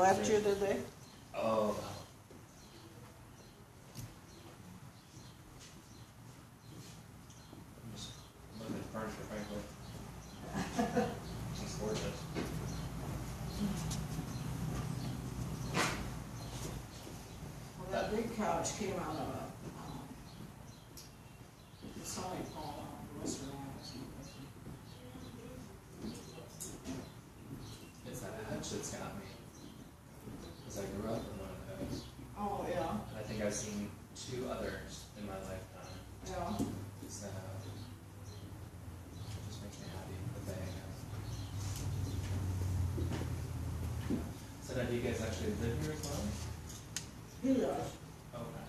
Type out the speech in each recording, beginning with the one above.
left you, did they? Oh. I'm just looking at furniture, frankly. It's gorgeous. Well, that big couch came out of a, Sonic Hall, Western Mass. It's that hutch that's got me. Because I grew up in one of those. Oh, yeah, And I think I've seen 2 others in my lifetime. yeah. So, it just makes me happy that they have. So now do you guys actually live here as well? He does. Okay.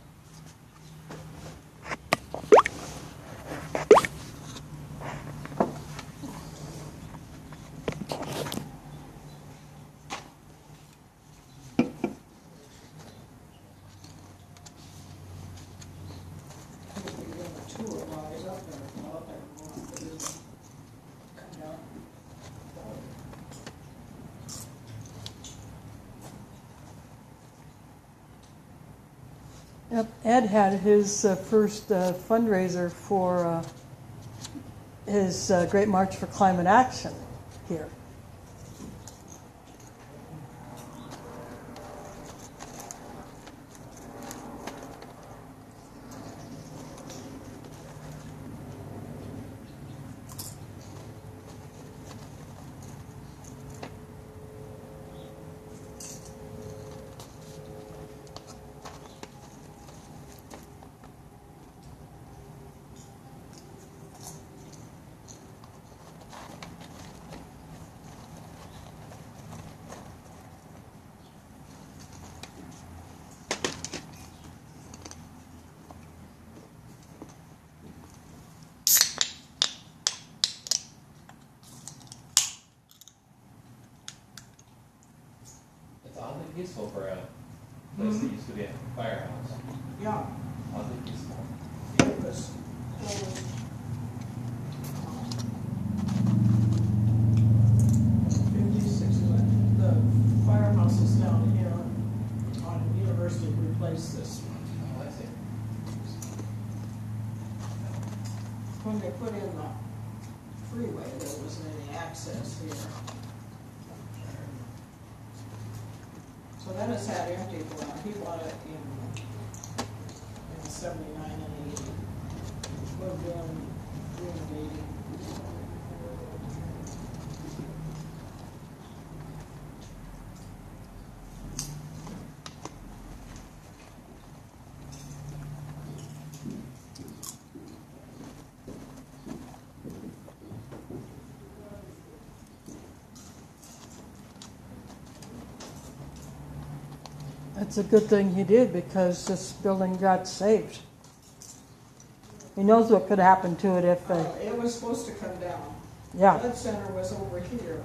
He's been doing a tour while he's up there, out there, going to visit. Come down. Yep, Ed had his first fundraiser for his Great March for Climate Action here. It's oddly peaceful for a place that used to be a firehouse. Yeah, Oddly peaceful. it was closed. 56, the firehouse is down here on University replaced this one. Oh, I see. When they put in the freeway, there wasn't any access here. So that has had empty for, he bought it in 79 and 80. Moved in June of 80. It's a good thing he did because this building got saved. He knows what could happen to it if, It was supposed to come down. yeah. That center was over here,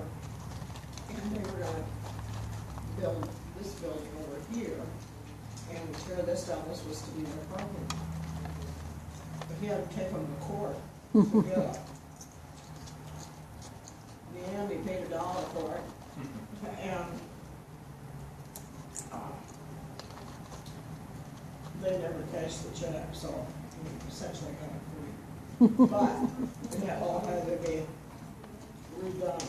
and they were gonna build this building over here, and tear this down, this was to be their property. But he had to take them to court to get it. In the end, he paid $1 for it, and they never cashed the check, so he essentially got it free. But it all had to be redone.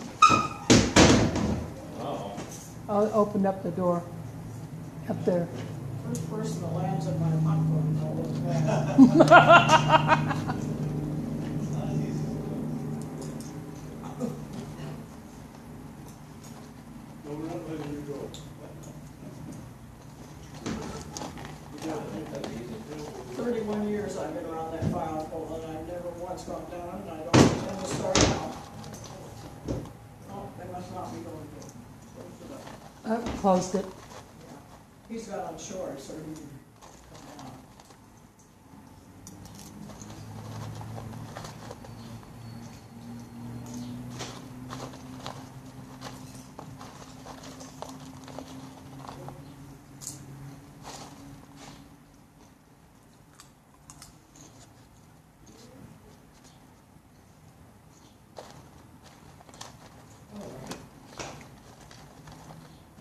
Oh. I opened up the door up there. First person that lands in my popcorn, I'll look back. Don't run, let you go. 31 years I've been around that file pole, and I've never once gone down, and I don't intend to start now. Oh, they must not be going to. Closed it. Yeah. He's got on shore, so he can come down.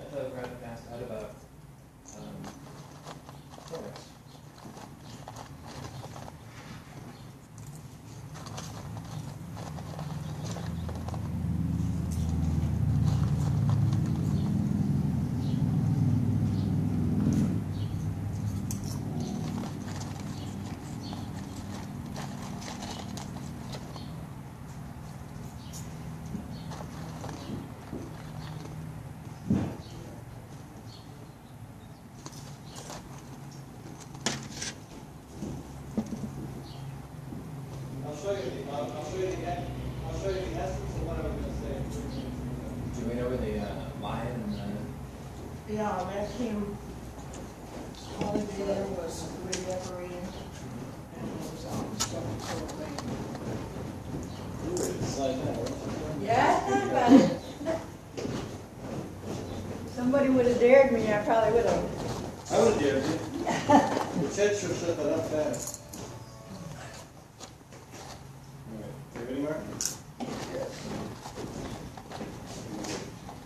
I thought Brad passed out. Yeah, that came, all they did there was redecorating, and it was all stuff so late. It's like that. Yeah, I thought about it. Somebody would have dared me, I probably would have. I would dare you. The Ted sure set that up fast. All right, do you have any more?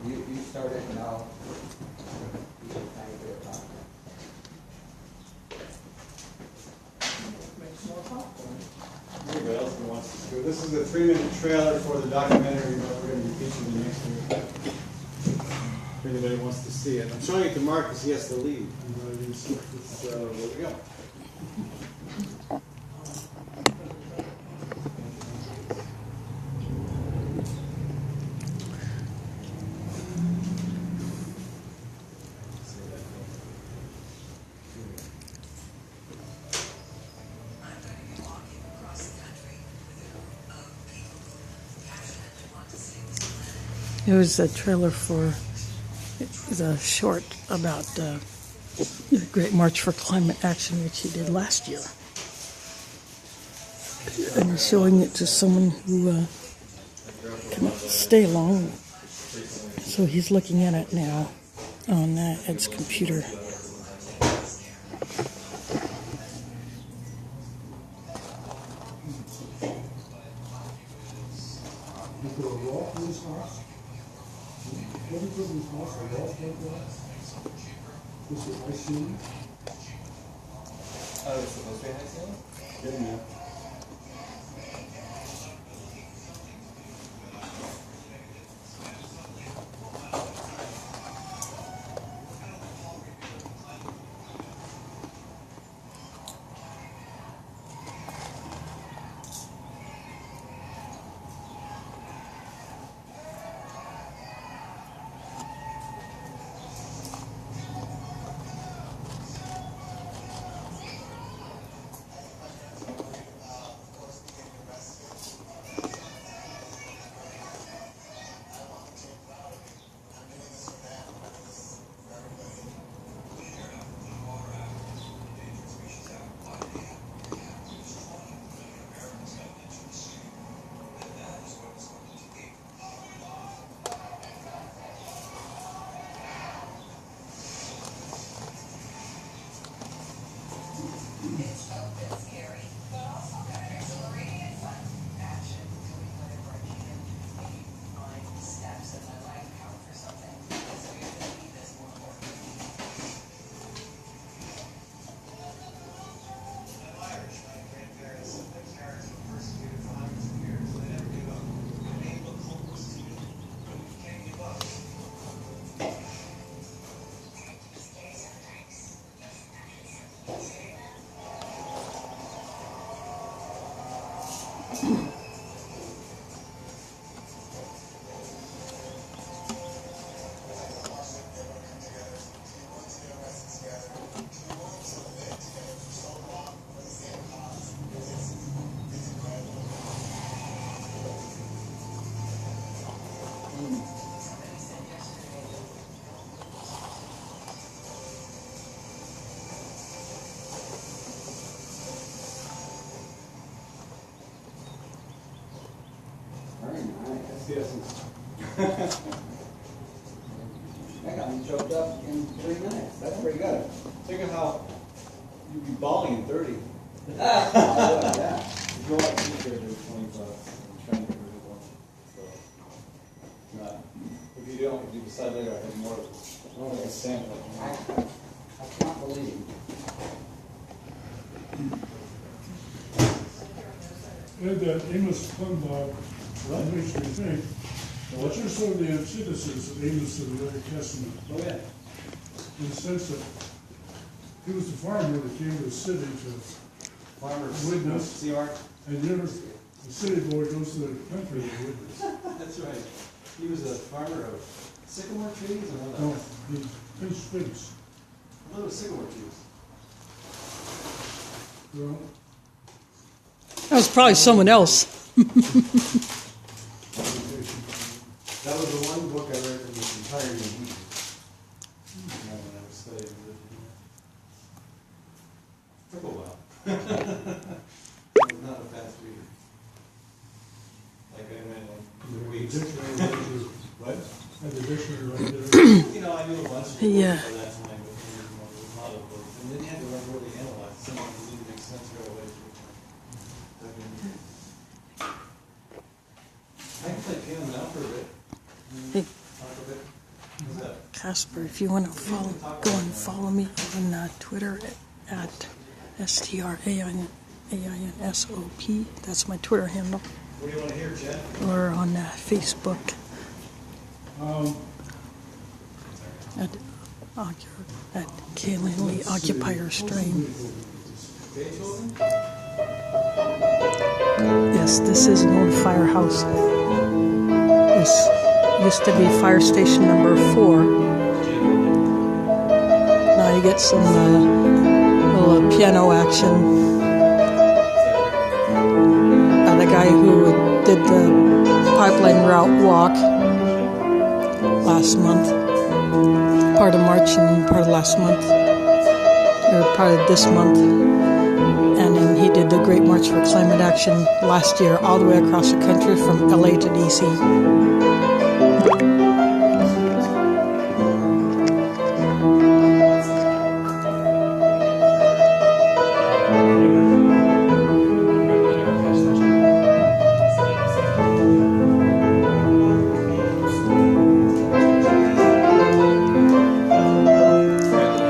You start it now. You can kind of get it on. Makes more popcorn. Anybody else who wants to do? This is a 3-minute trailer for the documentary that we're going to be featuring the next week. If anybody wants to see it. I'm showing it to Mark because he has to leave. So, there we go. It was a trailer for, it was a short about the Great March for Climate Action, which he did last year. And he's showing it to someone who cannot stay long. So he's looking at it now on Ed's computer. You put a wall in this house? What do you put in this house, a wall like that? This is my ceiling? Oh, it's supposed to be high ceiling? Getting there. Very nice. Yes. That got me choked up in 3 minutes. That's pretty good. Think of how you'd be bawling in 30. Yeah. If you go out to eat there, there's 20 bucks. I'm trying to get rid of one. So, if you don't, if you decide later, I have more of it. Like a sample. I can't believe. Ed, that Amos Plumbaugh, that makes me think, what are some of the antitheses of Amos in the Old Testament? Oh, yeah. In the sense that he was the farmer that came to the city to, Farmer, Witness. see, Mark? and you know, the city boy goes to the country to witness. That's right. He was a farmer of sycamore trees and what No, else? he pinched figs. Little sycamore trees. Well, That was probably someone else. That was the one book I read in its entirety. Not a fast reader. Like I went like The weeks. dictionary right there. What? Have the dictionary right there. You know, I knew a bunch of Yeah. words by that time, but then there's a lot of words. And then you had to like really analyze. Some of them didn't make sense right away. I can play piano now for a bit. Hey, Talk a bit. What's that? Casper, if you want to follow, go and follow me on Twitter at STRAINSOP. That's my Twitter handle. What do you want to hear, Chad? Or on Facebook at Kaylin Lee Occupier Strain. Beethoven? Yes, this is an old firehouse. This used to be fire station number 4. Now you get some little piano action by the guy who did the pipeline route walk last month. Part of March and part of last month. Or part of this month. And then he did the Great March for Climate Action last year, all the way across the country from LA to DC.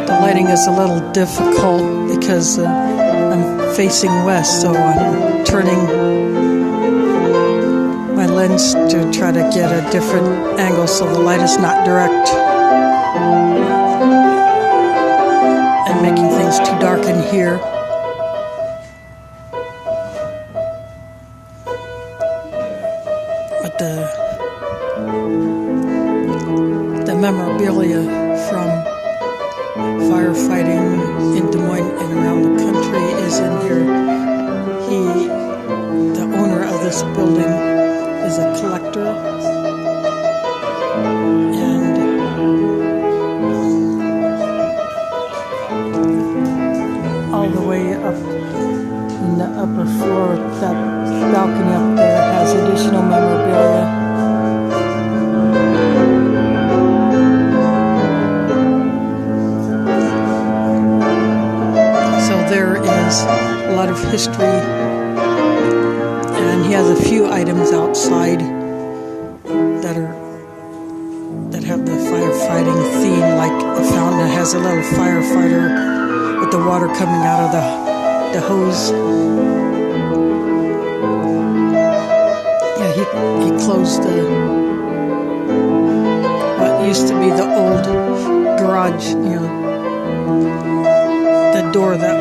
The lighting is a little difficult because I'm facing west, so I'm turning my lens to try to get a different angle so the light is not direct and making things too dark in here. But the memorabilia from firefighting in Des Moines and around the country is in here. The owner of this building, is a collector, and all the way up in the upper floor, that balcony up there has additional memorabilia. There is a lot of history, and he has a few items outside that have the firefighting theme, like a fountain that has a little firefighter with the water coming out of the hose. Yeah, he closed what used to be the old garage, the door that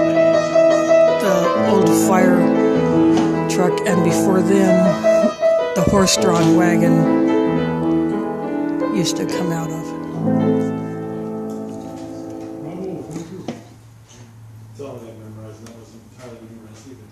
the old fire truck, and before then the horse-drawn wagon used to come out of. Bravo, thank you. That's all I had memorized, and that wasn't entirely memorized either.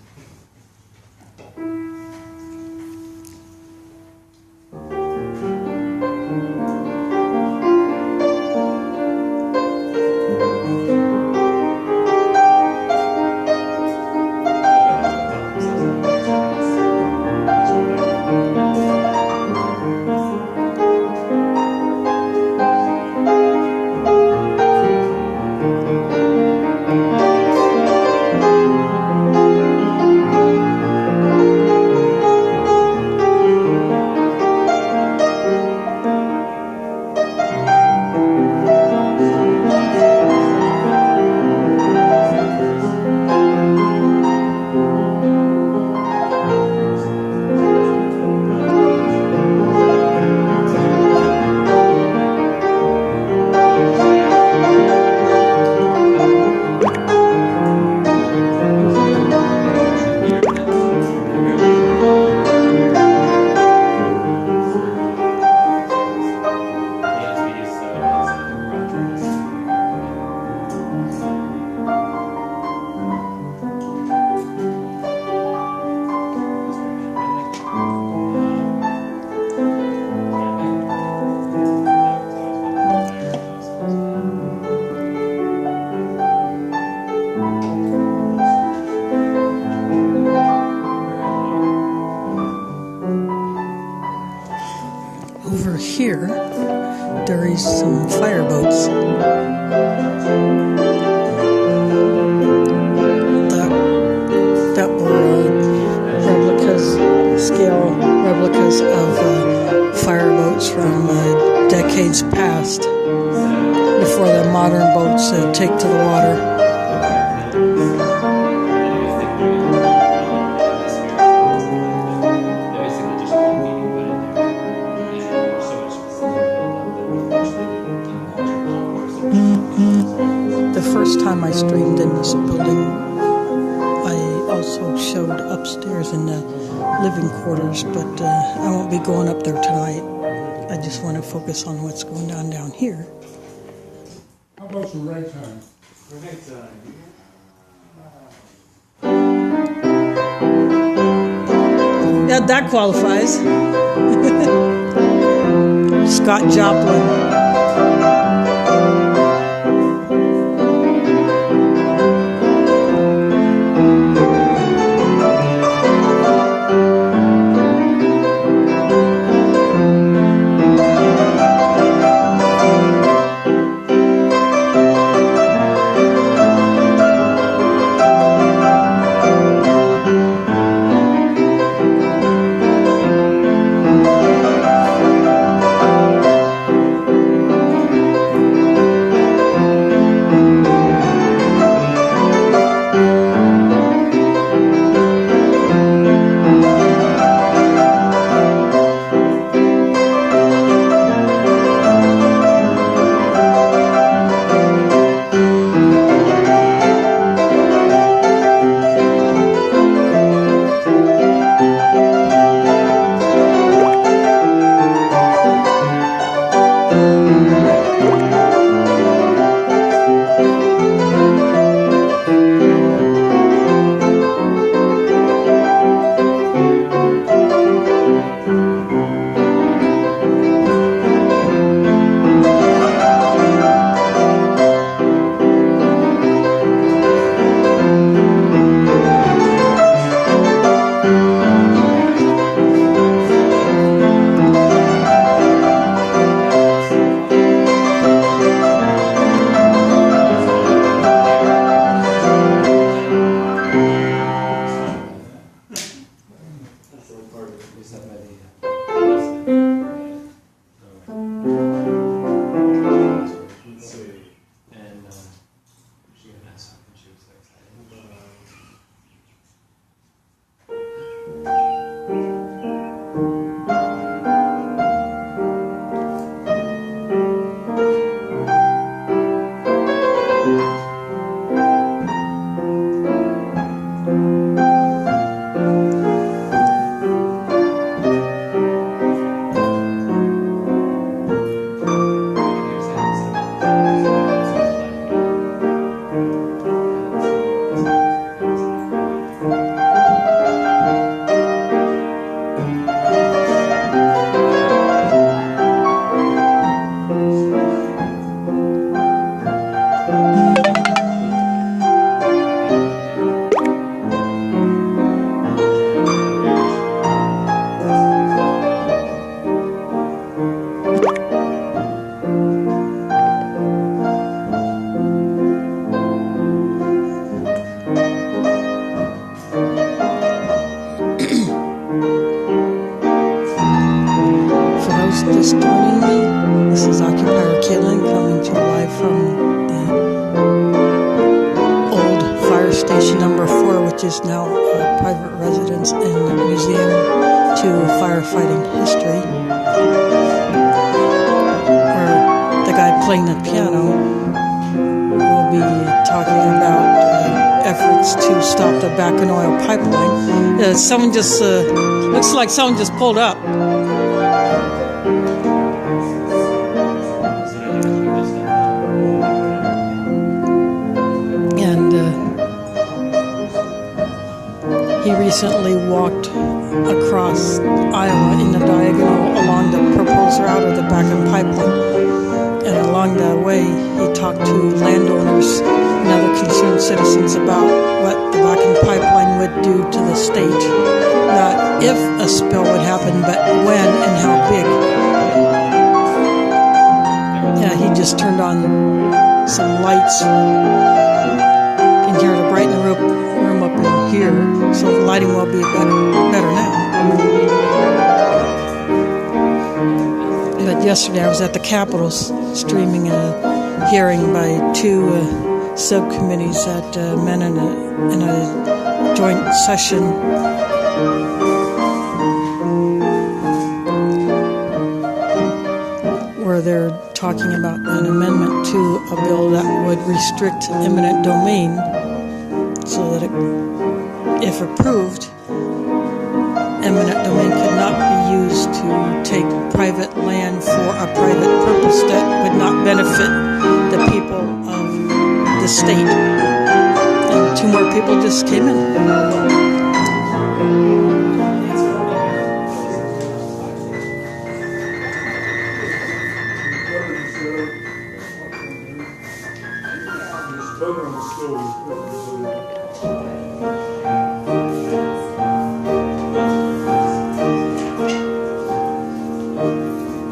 take to the water. The first time I streamed in this building, I also showed upstairs in the living quarters, but I won't be going up there tonight. I just want to focus on what's going on down here. How about your right time? Yeah, that qualifies. Scott Joplin. Just joining me. This is Occupier Caitlin coming to you live from the old fire station number 4, which is now a private residence and museum to firefighting history. Where the guy playing the piano will be talking about efforts to stop the Bakken oil pipeline. Someone just looks like someone just pulled up. He recently walked across Iowa in the diagonal along the proposed route of the Bakken pipeline. And along the way, he talked to landowners and other concerned citizens about what the Bakken pipeline would do to the state. Not if a spill would happen, but when and how big. Yeah, he just turned on some lights. You can hear the brighten the room up in here, so the lighting will be better now. But yesterday I was at the Capitol streaming a hearing by two subcommittees that met in a joint session. Where they're talking about an amendment to a bill that would restrict eminent domain so that if approved, eminent domain could not be used to take private land for a private purpose that would not benefit the people of the state. And two more people just came in.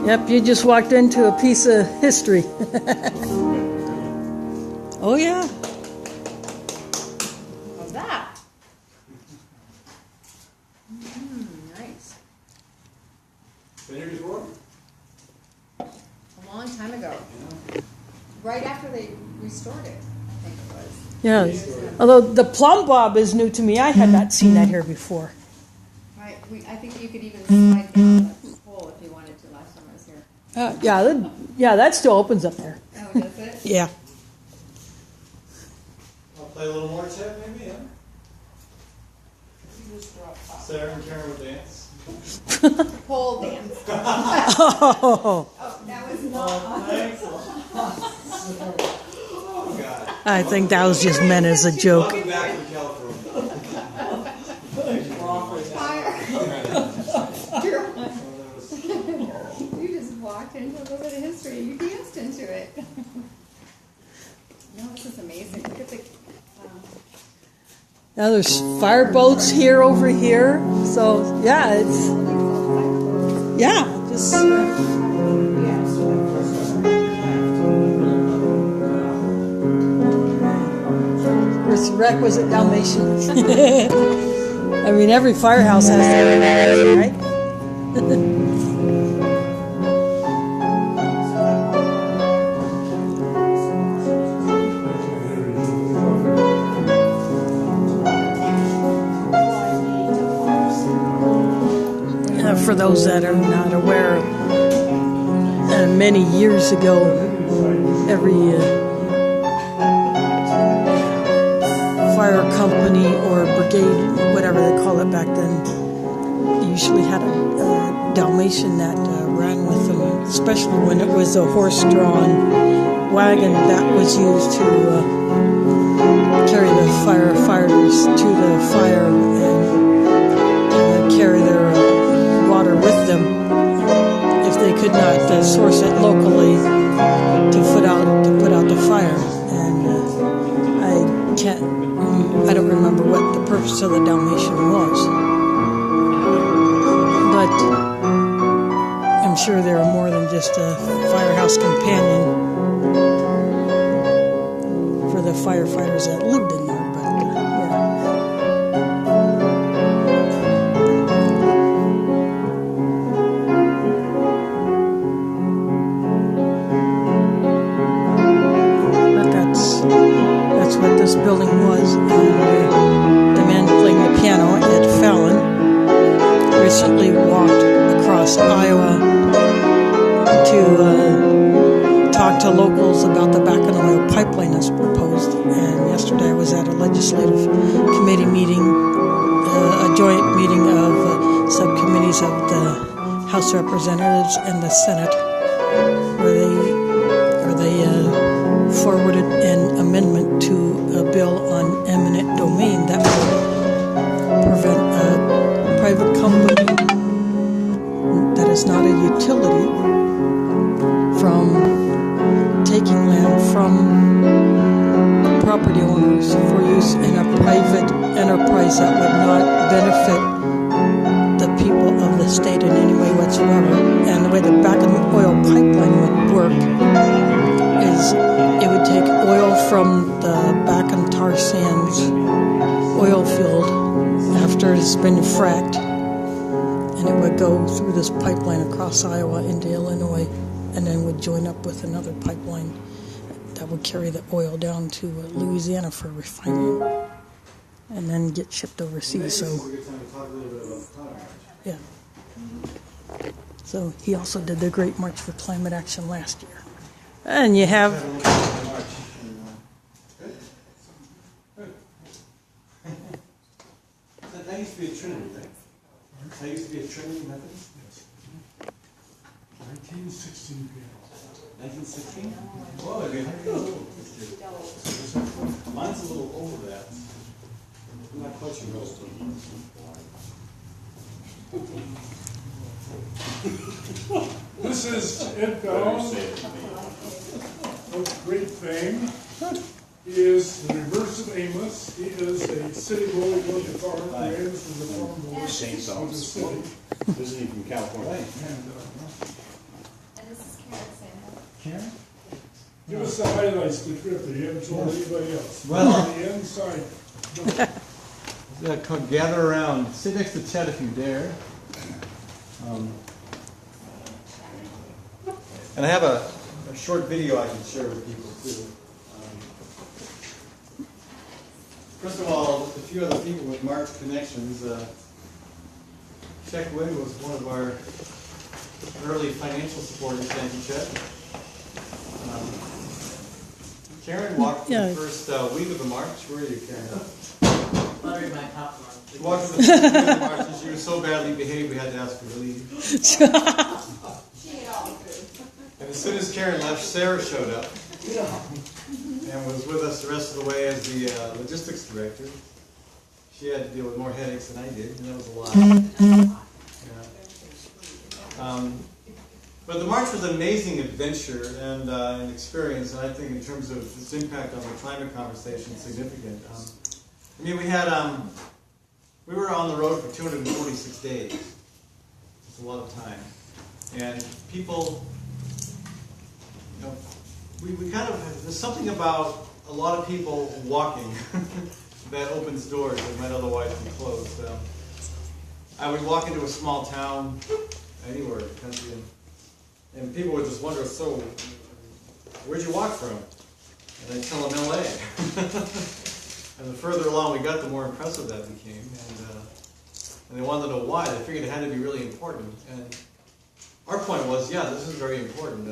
Yep, you just walked into a piece of history. Oh, yeah. How's that? Nice. Been here before? A long time ago. Right after they restored it, I think it was. Yeah. Although the plumb bob is new to me. I had not seen that here before. Right. I think you could even slide down the pole if you wanted to last time I was here. Yeah, that still opens up there. Oh, does it? Yeah. I'll play a little more chat maybe, yeah? Sarah and Karen will dance. Pole dance. Oh, Oh, that was not. Oh, God. I think that was just meant as a joke. Welcome back from California. You just walked into a little bit of history. You danced into it. No, this is amazing. Look at the. Now there's fireboats here over here. So, yeah, it's, yeah, just. First requisite Dalmatian. I mean, every firehouse has that, right? For those that are not aware, many years ago, every fire company or brigade, whatever they call it back then, usually had a Dalmatian that ran with them, especially when it was a horse-drawn wagon that was used to carry the firefighters to the fire and carry their water with them if they could not source it locally to put out the fire. And I don't remember what the purpose of the Dalmatian was, but I'm sure they were more than just a firehouse companion for the firefighters that lived in there. But that's what this building was. And the man playing the piano, Ed Fallon, recently walked across Iowa to talk to locals about the Bakken Oil pipeline that's proposed. And yesterday I was at a legislative committee meeting, a joint meeting of subcommittees of the House Representatives and the Senate, where they forwarded an amendment to a bill on eminent domain that would prevent a private company that is not a utility from taking land from property owners for use in a private enterprise that would not benefit the people of the state in any way whatsoever. And the way the Bakken Oil pipeline would work is it would take oil from the Bakken tar sands oil field after it's been fracked, and it would go through this pipeline across Iowa into Illinois, and then would join up with another pipeline that would carry the oil down to Louisiana for refining and then get shipped Maybe overseas. this So, is a good time to talk a little bit about the climate march. yeah. So he also did the Great March for Climate Action last year. And you have, Have a look at the march. Good. Good. That used to be a Trinity, right? That used to be a Trinity Methodist? 1916 piano. 1916? Well, I mean, mine's a little over that. I'm not quite sure. This is Ed Bowles. Of great fame. He is the reverse of Amos. He is a city boy, who goes to farm, raised as a farm boy. Same of the songs. city. Visiting from California. And, And this is Karen Sandel. Karen? give us the highlights of the trip that you haven't told anybody else. Well- On the inside. Gather around. Sit next to Chet if you dare. And I have a short video I can share with people too. First of all, a few other people with March connections. Chet Wynn was one of our early financial supporters. Thank you, Chet. Karen walked Yeah. the first week of the march. Where are you, Karen? Buttering my popcorn. She walked the first week of the march, and she was so badly behaved we had to ask her to leave. She ate all the food. And as soon as Karen left, Sarah showed up and was with us the rest of the way as the logistics director. She had to deal with more headaches than I did, and that was a lot. Yeah. But the march was an amazing adventure and an experience, and I think in terms of its impact on the climate conversation, significant. I mean, we were on the road for 246 days. It's a lot of time. And people, you know, we kind of, there's something about a lot of people walking that opens doors that might otherwise be closed. I would walk into a small town, anywhere in the country, and people would just wonder, so, where'd you walk from? And I'd tell them LA. And the further along we got, the more impressive that became. And they wanted to know why. They figured it had to be really important. And our point was, yeah, this is very important.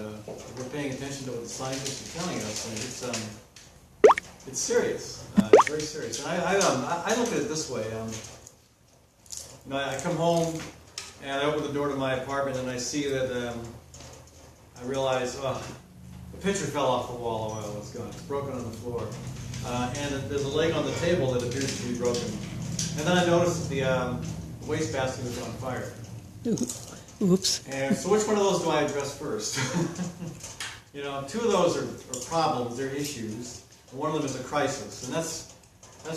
We're paying attention to what the scientists are telling us, and it's serious. It's very serious. And I look at it this way. You know, I come home and I open the door to my apartment and I see that I realize, the pitcher fell off the wall a while ago. It's gone. It's broken on the floor. And there's a leg on the table that appears to be broken. And then I noticed that the wastebasket was on fire. oops. And so which one of those do I address first? You know, two of those are problems, they're issues, and one of them is a crisis. And that's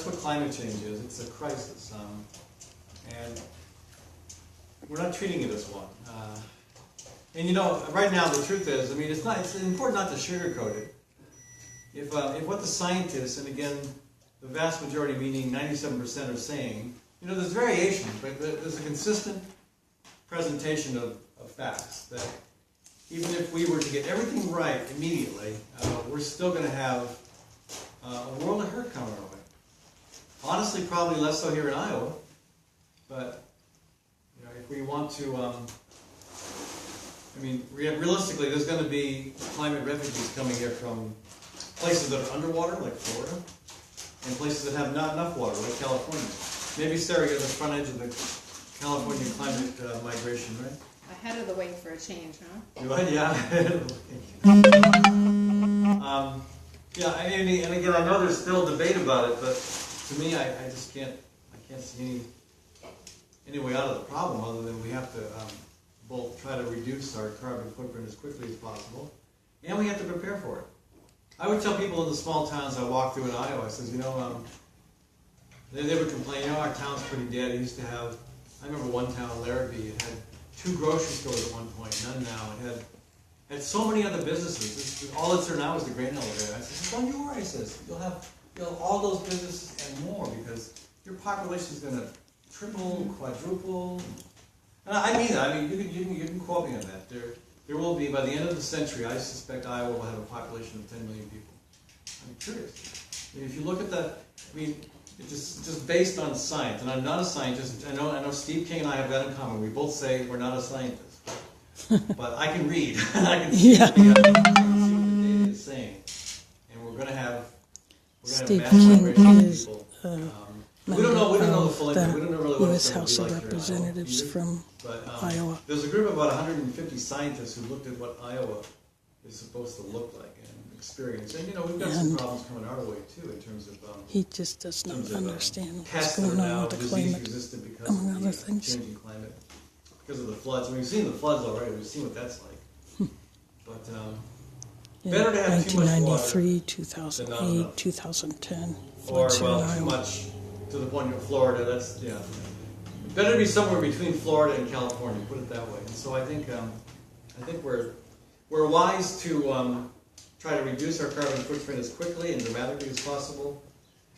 what climate change is. It's a crisis. And we're not treating it as one. And you know, right now the truth is, I mean, it's important not to sugarcoat it. If what the scientists, and again, the vast majority, meaning 97%, are saying, you know, there's variation, but there's a consistent presentation of facts that even if we were to get everything right immediately, we're still going to have a world of hurt coming our way. Honestly, probably less so here in Iowa, but you know, if we want to, I mean, realistically, there's going to be climate refugees coming here from places that are underwater, like Florida, and places that have not enough water, like California. Maybe, Sarah, you're at the front edge of the California climate migration, right? Ahead of the wave for a change, huh? You what? Yeah. Yeah, and again, I know there's still debate about it, but to me, I just can't see any way out of the problem other than we have to both try to reduce our carbon footprint as quickly as possible, and we have to prepare for it. I would tell people in the small towns I walk through in Iowa, I says, you know, they would complain, you know, our town's pretty dead. It used to have, I remember one town, Larrabee, it had 2 grocery stores at one point, none now. It had so many other businesses. All that's there now is the grain elevator. I said, don't you worry, I says, you'll have all those businesses and more because your population is going to triple, quadruple. And I mean that. I mean, you can quote me on that. There will be, by the end of the century, I suspect Iowa will have a population of 10 million people. I'm curious. I mean, if you look at the, I mean, it's just based on science, and I'm not a scientist. I know Steve King and I have that in common. We both say we're not a scientist, but I can read. I can see, Yeah. see what the data is saying, and we're going to have Steve mass King migration of is people. member We don't know the full of impact. We don't know really what U.S. it's going House to of be like here in Representatives Iowa, from but, Iowa. There's a group of about 150 scientists who looked at what Iowa is supposed to look like and experience. And we've got some And problems coming our way too in terms of he just does not terms of, understand what's pests that are going on now with the disease climate, resistant because among of other the things. changing climate, because of the floods. I mean, we've seen the floods already. We've seen what that's like. But In better to have too much water 1993, than not 2008, enough. 2010, Or floods here in too Iowa. much to the point of Florida. That's better to be somewhere between Florida and California. Put it that way. And so I think we're wise to try to reduce our carbon footprint as quickly and dramatically as possible.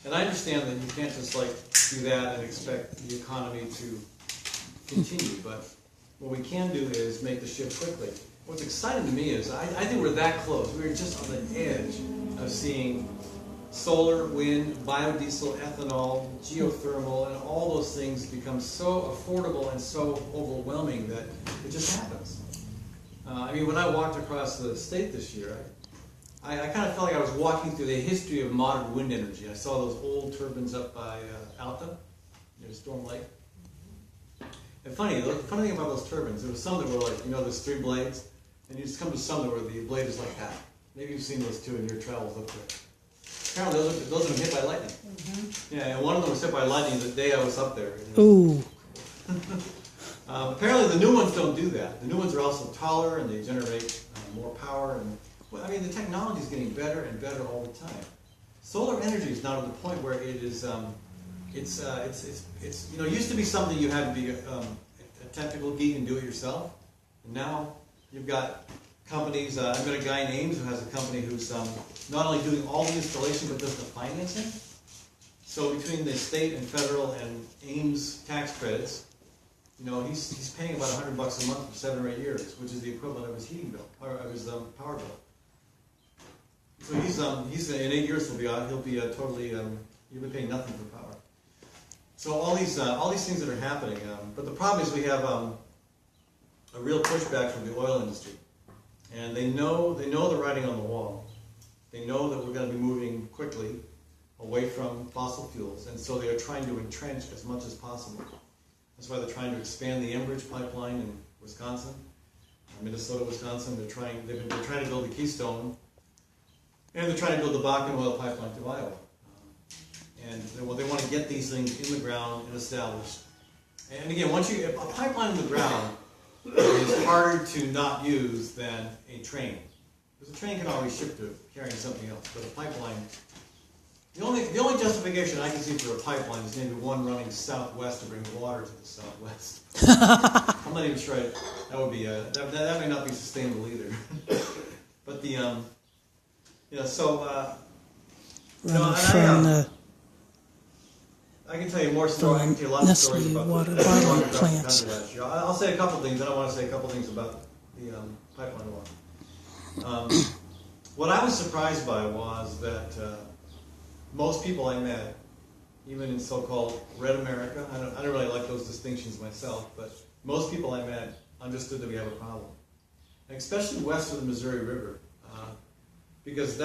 And I understand that you can't just do that and expect the economy to continue. But what we can do is make the shift quickly. What's exciting to me is I think we're that close. We're just on the edge of seeing solar, wind, biodiesel, ethanol, geothermal, and all those things become so affordable and so overwhelming that it just happens. I mean, when I walked across the state this year, I kind of felt like I was walking through the history of modern wind energy. I saw those old turbines up by Alta, near Storm Lake. And the funny thing about those turbines, there was some that were like, there's 3 blades, and you just come to some where the blade is like that. Maybe you've seen those too in your travels up there. Apparently those have been hit by lightning. Mm-hmm. Yeah, and one of them was hit by lightning the day I was up there. Ooh. Apparently the new ones don't do that. The new ones are also taller and they generate more power. And the technology is getting better and better all the time. Solar energy is now to the point where it is, it's used to be something you had to be a technical geek and do it yourself. And now you've got companies. I've got a guy in Ames who has a company who's not only doing all the installation but does the financing. So between the state and federal and Ames tax credits, he's paying about $100 a month for 7 or 8 years, which is the equivalent of his heating bill or of his power bill. So he's in 8 years he'll be paying nothing for power. So all these things that are happening, but the problem is we have a real pushback from the oil industry, and they know the writing on the wall. They know that we're going to be moving quickly away from fossil fuels, and so they are trying to entrench as much as possible. That's why they're trying to expand the Enbridge pipeline in Wisconsin, Minnesota, Wisconsin. They're trying to build the Keystone, and they're trying to build the Bakken oil pipeline to Iowa. And they want to get these things in the ground and established. And again, a pipeline in the ground is harder to not use than a train. Because a train can always shift to carrying something else, but a pipeline, the only justification I can see for a pipeline is maybe one running southwest to bring water to the southwest. I'm not even sure that would be that may not be sustainable either. But I can tell you more stories. I can tell you lots of stories Nestle about water the bottle plants. I'll say a couple things. I want to say a couple things about the pipeline water. What I was surprised by was that most people I met, even in so-called red America, I don't really like those distinctions myself, but most people I met understood that we have a problem, and especially west of the Missouri River, because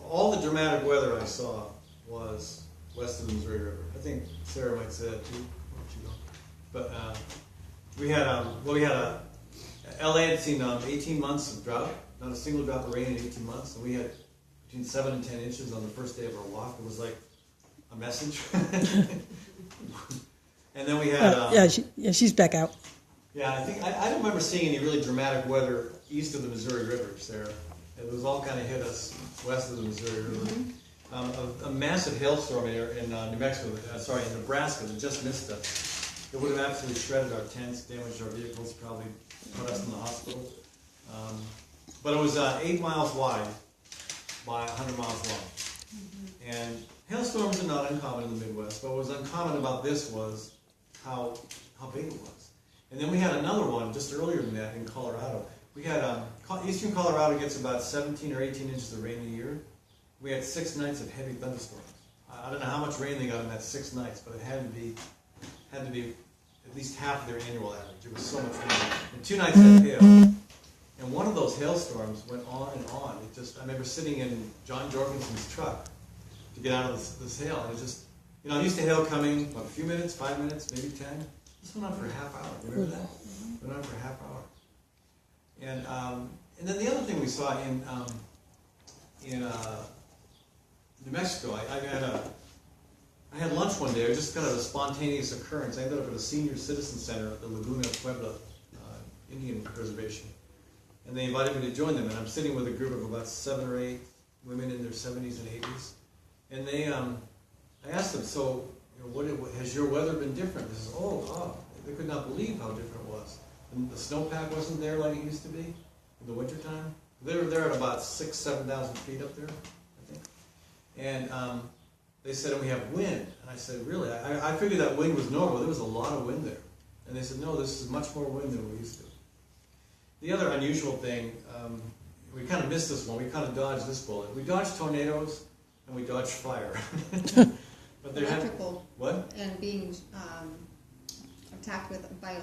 all the dramatic weather I saw was west of the Missouri River. I think Sarah might say that too. But LA had seen 18 months of drought, not a single drop of rain in 18 months, and we had between 7 and 10 inches on the first day of our walk. It was like a message. And then we had she's back out. Yeah, I don't remember seeing any really dramatic weather east of the Missouri River, Sarah. It was all kind of hit us west of the Missouri River. Mm-hmm. A massive hailstorm in Nebraska that just missed us. It would have absolutely shredded our tents, damaged our vehicles, probably put us in the hospital. But it was 8 miles wide by 100 miles long. Mm-hmm. And hailstorms are not uncommon in the Midwest, but what was uncommon about this was how big it was. And then we had another one just earlier than that in Colorado. We had eastern Colorado gets about 17 or 18 inches of rain a year, we had 6 nights of heavy thunderstorms. I don't know how much rain they got in that 6 nights, but it had to be at least half of their annual average. It was so much rain. And 2 nights had hail. And one of those hailstorms went on and on. I remember sitting in John Jorgensen's truck to get out of this hail, and it just, I'm used to hail coming, a few minutes, 5 minutes, maybe 10. This went on for a half hour. Remember that? It went on for a half hour. And then the other thing we saw in New Mexico, I had lunch one day. It was just kind of a spontaneous occurrence. I ended up at a senior citizen center at the Laguna Puebla Indian Reservation. And they invited me to join them. And I'm sitting with a group of about 7 or 8 women in their 70s and 80s. And I asked them, so, has your weather been different? They said, oh, wow. They could not believe how different it was. And the snowpack wasn't there like it used to be in the wintertime. They're at about 6,000 to 7,000 feet up there, I think. And they said, and we have wind. And I said, really? I figured that wind was normal. There was a lot of wind there. And they said, no, this is much more wind than we used to. The other unusual thing, we kind of missed this one. We kind of dodged this bullet. We dodged tornadoes and we dodged fire. But Electrical. What? And being attacked by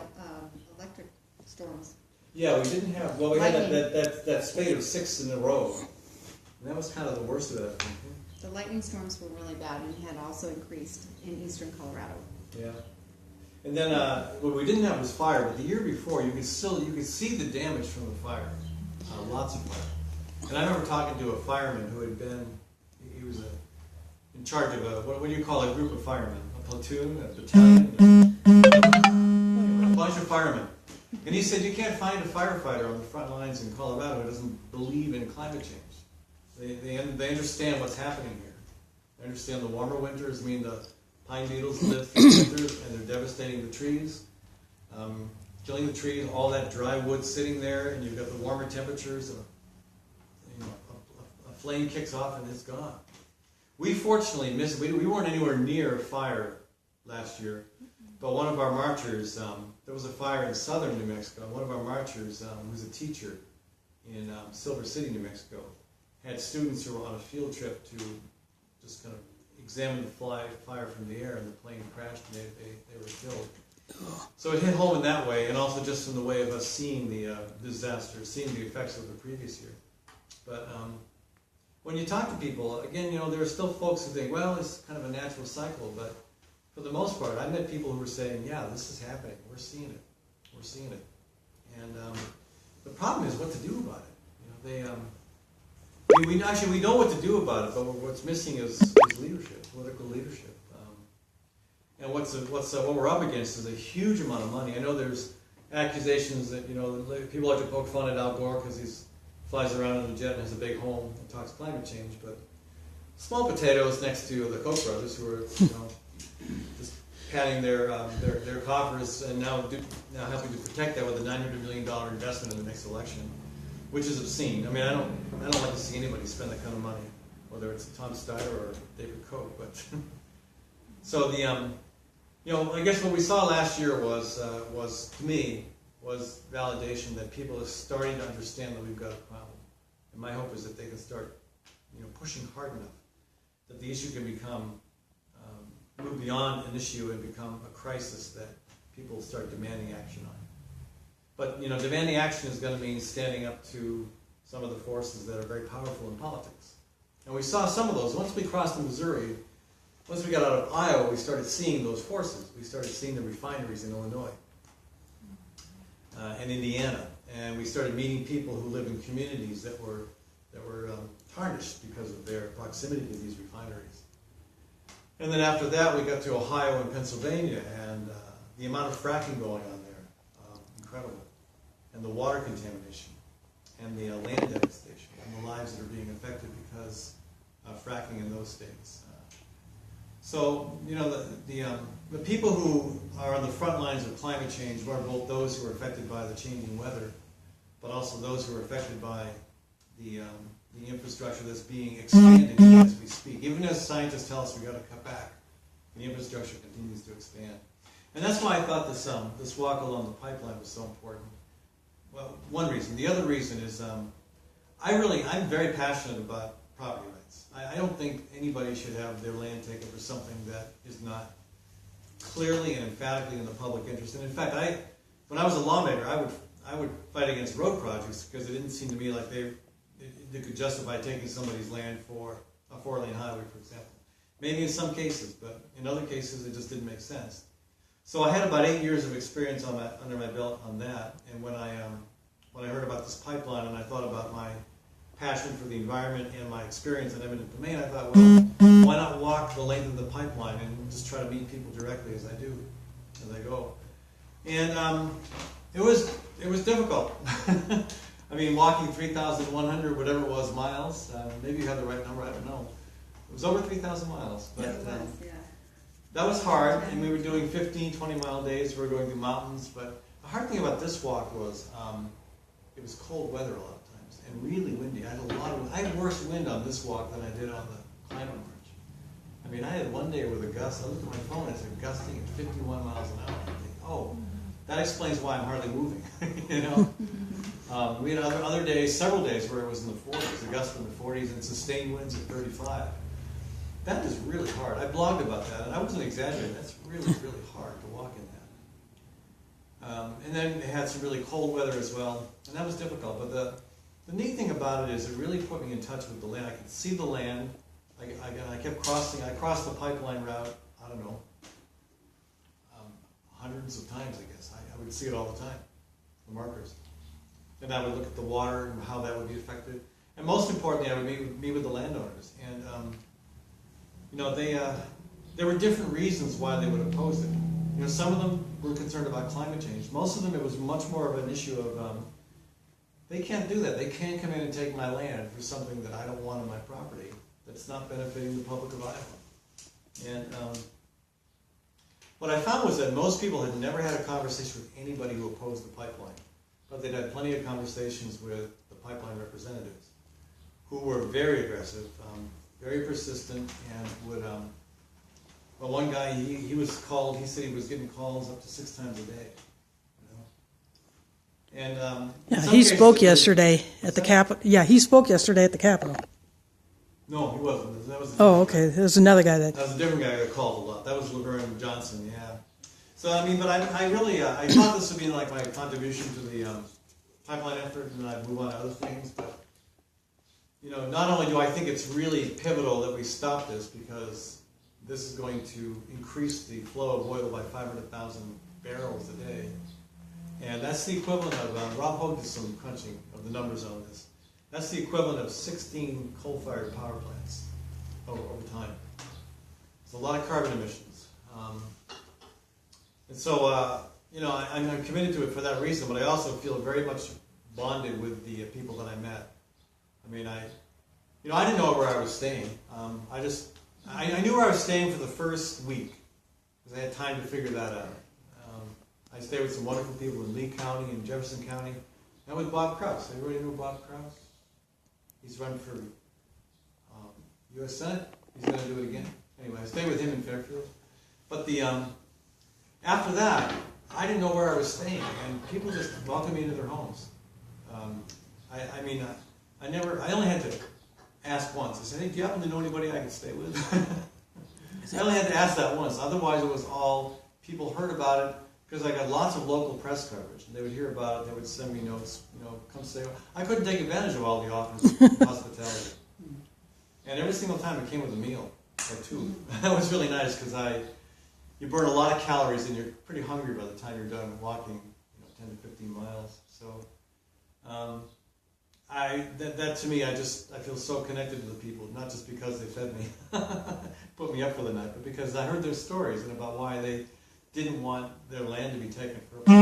electric storms. Yeah, we didn't have, we had that spate of 6 in a row. And that was kind of the worst of it, I think. The lightning storms were really bad and had also increased in eastern Colorado. Yeah. And then what we didn't have was fire, but the year before you could see the damage from the fire. Lots of fire. And I remember talking to a fireman who had been, he was in charge of what do you call a group of firemen? A platoon, a battalion? A bunch of firemen. And he said, you can't find a firefighter on the front lines in Colorado who doesn't believe in climate change. They understand what's happening here. They understand the warmer winters mean the pine beetles live through the winters and they're devastating the trees, killing the trees, all that dry wood sitting there, and you've got the warmer temperatures. A flame kicks off and it's gone. We fortunately missed it. We weren't anywhere near fire last year, but one of our marchers, there was a fire in southern New Mexico. One of our marchers, who's a teacher in Silver City, New Mexico, had students who were on a field trip to just kind of examine the fire from the air, and the plane crashed and they were killed. So it hit home in that way, and also just in the way of us seeing the disaster, seeing the effects of the previous year. But when you talk to people, again, there are still folks who think, well, it's kind of a natural cycle, but for the most part, I met people who were saying, yeah, this is happening. We're seeing it. We're seeing it. And the problem is what to do about it. We know what to do about it, but what's missing is leadership, political leadership. And what we're up against is a huge amount of money. I know there's accusations that people like to poke fun at Al Gore because he flies around in a jet and has a big home and talks climate change, but small potatoes next to the Koch brothers who are just padding their coffers and now helping to protect that with a $900 million investment in the next election, which is obscene. I mean, I don't like to see anybody spend that kind of money, whether it's Tom Steyer or David Koch. But so I guess what we saw last year was to me validation that people are starting to understand that we've got a problem. And my hope is that they can start, pushing hard enough that the issue can become move beyond an issue and become a crisis that people start demanding action on. But demanding action is going to mean standing up to some of the forces that are very powerful in politics. And we saw some of those. Once we crossed the Missouri, once we got out of Iowa, we started seeing those forces. We started seeing the refineries in Illinois and Indiana. And we started meeting people who live in communities that were tarnished because of their proximity to these refineries. And then after that, we got to Ohio and Pennsylvania, and the amount of fracking going on there, incredible. And the water contamination, and the land devastation, and the lives that are being affected because of fracking in those states. So, the people who are on the front lines of climate change are both those who are affected by the changing weather, but also those who are affected by the infrastructure that's being expanded as we speak. Even as scientists tell us we've got to cut back, the infrastructure continues to expand. And that's why I thought this walk along the pipeline was so important. Well, one reason. The other reason is I'm very passionate about property rights. I don't think anybody should have their land taken for something that is not clearly and emphatically in the public interest. And in fact, when I was a lawmaker, I would fight against road projects because it didn't seem to me like they could justify taking somebody's land for a 4-lane highway, for example. Maybe in some cases, but in other cases it just didn't make sense. So I had about 8 years of experience under my belt on that. And when I heard about this pipeline and I thought about my passion for the environment and my experience in eminent domain, I thought, well, why not walk the length of the pipeline and just try to meet people directly as I go. And it was difficult. I mean, walking 3,100, whatever it was, miles. Maybe you have the right number, I don't know. It was over 3,000 miles. But, that was hard, and we were doing 15, 20-mile days. We were going through mountains. But the hard thing about this walk was it was cold weather a lot of times and really windy. I had worse wind on this walk than I did on the climate march. I mean, I had one day with a gust. I looked at my phone, it said gusting at 51 miles an hour. I think, oh, that explains why I'm hardly moving. You know, we had other days, several days where it was in the 40s, a gust in the 40s, and sustained winds at 35. That is really hard. I blogged about that, and I wasn't exaggerating. That's really, really hard to walk in that. And then it had some really cold weather as well, and that was difficult. But the neat thing about it is it really put me in touch with the land. I could see the land. I kept crossing. I crossed the pipeline route, I don't know, hundreds of times, I guess. I would see it all the time, the markers. And I would look at the water and how that would be affected. And most importantly, I would meet with the landowners. And you know, there were different reasons why they would oppose it. You know, some of them were concerned about climate change. Most of them, it was much more of an issue of, they can't do that. They can't come in and take my land for something that I don't want on my property that's not benefiting the public of Iowa. And what I found was that most people had never had a conversation with anybody who opposed the pipeline, but they'd had plenty of conversations with the pipeline representatives, who were very aggressive, very persistent, and would, well, one guy, he was called, he said he was getting calls up to 6 times a day. You know? And yeah, he spoke yesterday at the Capitol. Yeah, he spoke yesterday at the Capitol. No, he wasn't. That was okay. There's another guy that was a different guy that called a lot. That was Laverne Johnson, yeah. So, I mean, but I really, I thought this would be like my contribution to the pipeline effort, and then I'd move on to other things, but you know, not only do I think it's really pivotal that we stop this, because this is going to increase the flow of oil by 500,000 barrels a day, and that's the equivalent of, Rob Hogue did some crunching of the numbers on this, that's the equivalent of 16 coal-fired power plants over time. It's a lot of carbon emissions. And so, you know, I'm committed to it for that reason, but I also feel very much bonded with the people that I met. I mean, I didn't know where I was staying. I knew where I was staying for the first week, because I had time to figure that out. I stayed with some wonderful people in Lee County and Jefferson County, and with Bob Kraus. Everybody know Bob Kraus? He's running for U.S. Senate. He's going to do it again. Anyway, I stayed with him in Fairfield. But after that, I didn't know where I was staying, and people just welcomed me into their homes. I only had to ask once. I said, hey, do you happen to know anybody I can stay with? I only had to ask that once. Otherwise, it was all, people heard about it, because I got lots of local press coverage. And they would hear about it, they would send me notes, you know, come stay. I couldn't take advantage of all the offers of hospitality. And every single time it came with a meal, or 2. That was really nice, because you burn a lot of calories, and you're pretty hungry by the time you're done walking, 10 to 15 miles. So, that to me, I feel so connected to the people, not just because they fed me, put me up for the night, but because I heard their stories and about why they didn't want their land to be taken for a so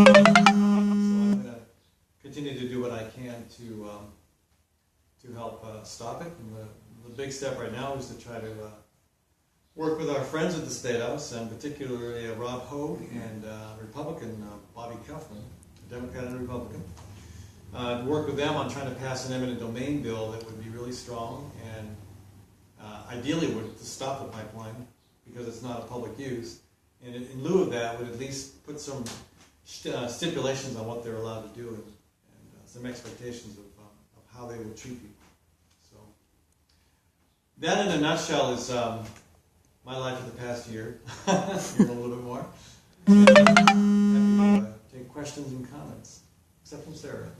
I'm going to continue to do what I can to help stop it. And the big step right now is to try to work with our friends at the State House, and particularly Rob Hogue and Republican Bobby Kaufman, a Democrat and Republican. Work with them on trying to pass an eminent domain bill that would be really strong and ideally would to stop the pipeline because it's not a public use. And in lieu of that, would at least put some stipulations on what they're allowed to do and some expectations of how they will treat people. So That, in a nutshell, is my life of the past year. Here's a little bit more. And, happy to take questions and comments, except from Sarah.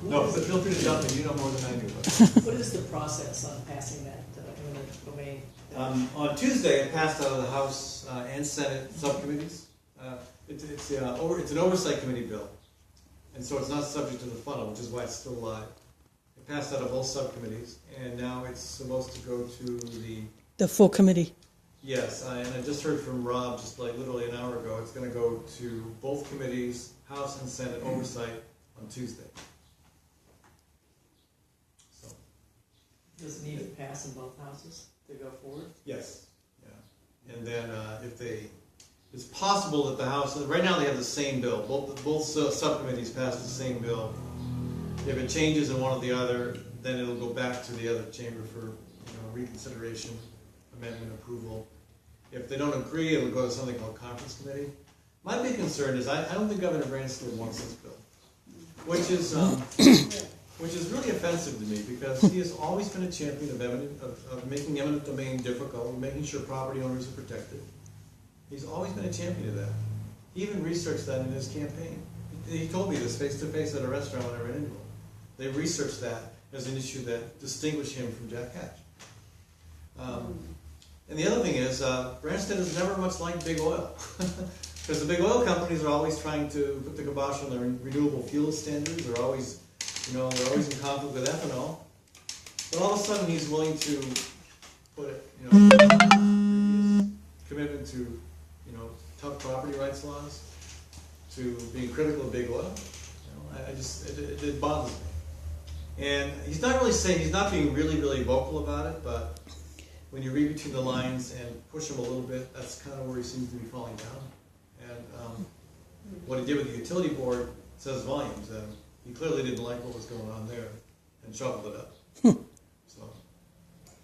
No, but feel free to jump in. You know more than I do. But. What is the process on passing that eminent domain? On Tuesday, it passed out of the House and Senate subcommittees. It's an oversight committee bill, and so it's not subject to the funnel, which is why it's still alive. It passed out of both subcommittees, and now it's supposed to go to The full committee. Yes, and I just heard from Rob just like literally an hour ago. It's going to go to both committees, House and Senate oversight on Tuesday. So. Does it need to pass in both houses to go forward? Yes. Yeah. And then it's possible that the House, right now they have the same bill. Both subcommittees passed the same bill. If it changes in one or the other, then it'll go back to the other chamber for reconsideration, amendment, approval. If they don't agree, it'll go to something called conference committee. My big concern is I don't think Governor Branstad wants this bill, which is really offensive to me because he has always been a champion of making eminent domain difficult, making sure property owners are protected. He's always been a champion of that. He even researched that in his campaign. He told me this face to face at a restaurant when I ran into him. They researched that as an issue that distinguished him from Jack Hatch. And the other thing is, Branstad has never much liked big oil. Because the big oil companies are always trying to put the kibosh on their renewable fuel standards. They're always in conflict with ethanol. But all of a sudden he's willing to put commitment to, tough property rights laws, to being critical of big oil. It bothers me. And he's not being really, really vocal about it, but when you read between the lines and push him a little bit, that's kind of where he seems to be falling down. And what he did with the utility board says volumes, and he clearly didn't like what was going on there and shuffled it up. So.